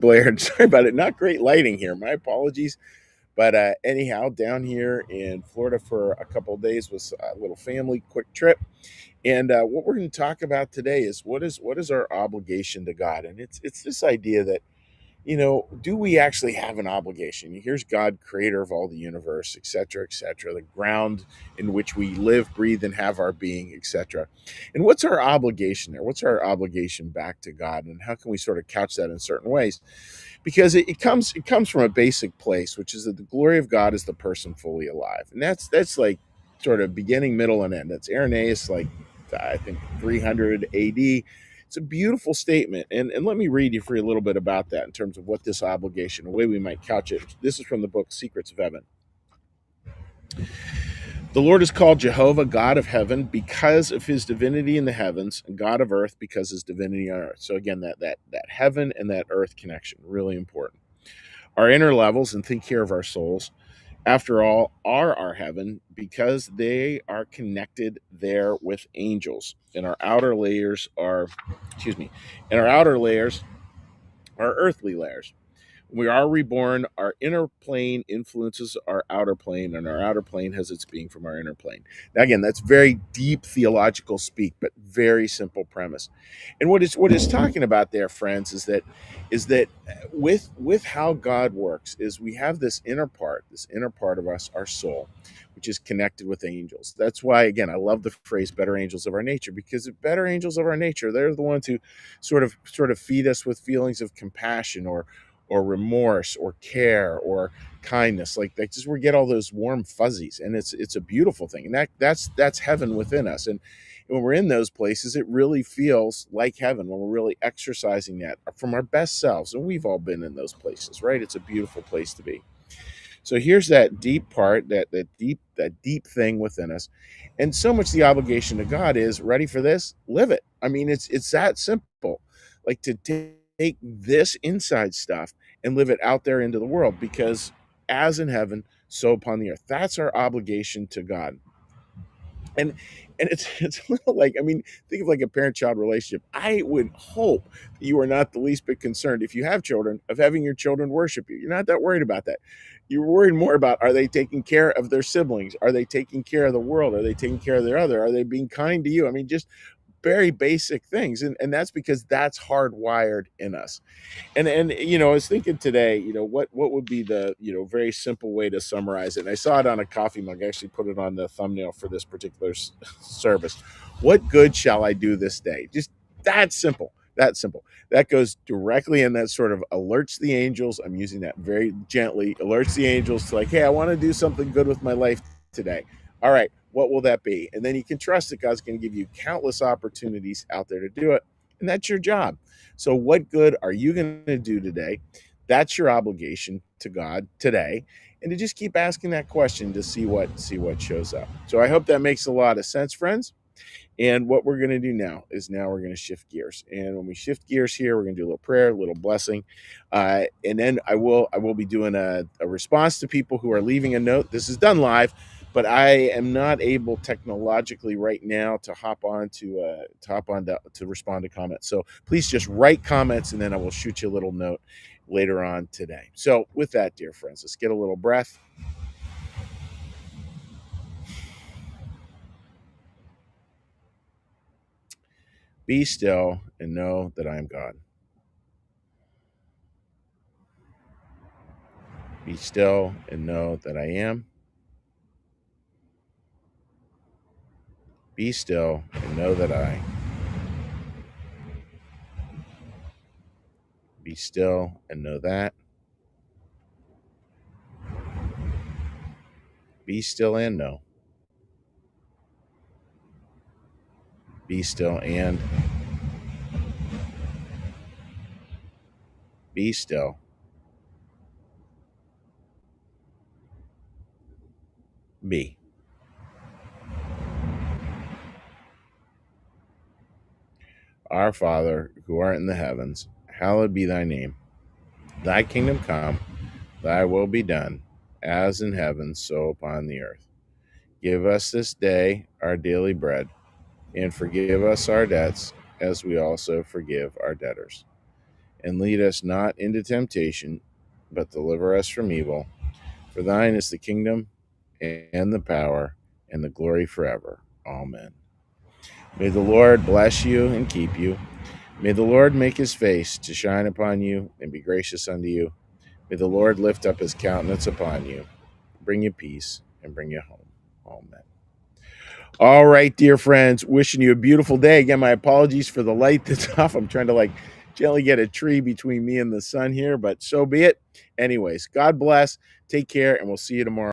blared. Sorry about it. Not great lighting here. My apologies. But anyhow, down here in Florida for a couple of days was a little family quick trip. And what we're going to talk about today is what is our obligation to God, and it's this idea that do we actually have an obligation? Here's God, creator of all the universe, et cetera, the ground in which we live, breathe, and have our being, etc. And what's our obligation there? What's our obligation back to God, and how can we sort of couch that in certain ways? Because it comes from a basic place, which is that the glory of God is the person fully alive, and that's like sort of beginning, middle, and end. That's Irenaeus, like I think 300 A.D. It's a beautiful statement, and let me read you for you a little bit about that in terms of what this obligation, the way we might couch it. This is from the book Secrets of Heaven. The Lord is called Jehovah, God of heaven, because of his divinity in the heavens, and God of earth because his divinity on earth. So again, that heaven and that earth connection, really important. Our inner levels and think here of our souls, after all, are our heaven because they are connected there with angels. And our outer layers are, excuse me, and our outer layers are earthly layers. When we are reborn, our inner plane influences our outer plane, and our outer plane has its being from our inner plane. Now, again, that's very deep theological speak, but very simple premise. And what is talking about there, friends, is that with how God works, is we have this inner part of us, our soul, which is connected with angels. That's why, again, I love the phrase "better angels of our nature," because the better angels of our nature, they're the ones who sort of feed us with feelings of compassion or remorse or care or kindness, like just we get all those warm fuzzies, and it's a beautiful thing, and that's heaven within us. And when we're in those places, it really feels like heaven when we're really exercising that from our best selves, and we've all been in those places, right? It's a beautiful place to be. So here's that deep part, that deep thing within us. And so much the obligation to God is, ready for this, live it. I mean, it's that simple. Like to take this inside stuff and live it out there into the world, because as in heaven, so upon the earth. That's our obligation to God. And it's a little like, I mean, think of like a parent-child relationship. I would hope that you are not the least bit concerned, if you have children, of having your children worship you. You're not that worried about that. You're worried more about, are they taking care of their siblings? Are they taking care of the world? Are they taking care of their other? Are they being kind to you? I mean, just very basic things. And that's because that's hardwired in us. And I was thinking today, what would be the very simple way to summarize it. And I saw it on a coffee mug. I actually put it on the thumbnail for this particular service. What good shall I do this day? Just that simple. That simple. That goes directly, and that sort of alerts the angels. I'm using that very gently. Alerts the angels to, like, hey, I want to do something good with my life today. All right, what will that be? And then you can trust that God's going to give you countless opportunities out there to do it, and that's your job. So, what good are you going to do today? That's your obligation to God today, and to just keep asking that question to see what shows up. So, I hope that makes a lot of sense, friends. And what we're going to do now we're going to shift gears. And when we shift gears here, we're going to do a little prayer, a little blessing, and then I will be doing a response to people who are leaving a note. This is done live, but I am not able technologically right now to hop on to respond to comments. So please just write comments, and then I will shoot you a little note later on today. So with that, dear friends, let's get a little breath. Be still and know that I am God. Be still and know that I am. Be still and know that I. Be still and know that. Be still and know. Be still and be still. Be. Our Father, who art in the heavens, hallowed be thy name. Thy kingdom come, thy will be done, as in heaven, so upon the earth. Give us this day our daily bread, and forgive us our debts, as we also forgive our debtors. and lead us not into temptation, but deliver us from evil. For thine is the kingdom and the power and the glory forever. Amen. May the Lord bless you and keep you. May the Lord make his face to shine upon you and be gracious unto you. May the Lord lift up his countenance upon you, bring you peace, and bring you home. Amen. All right, dear friends, wishing you a beautiful day. Again, my apologies for the light that's off. I'm trying to gently get a tree between me and the sun here, but so be it. Anyways, God bless. Take care, and we'll see you tomorrow.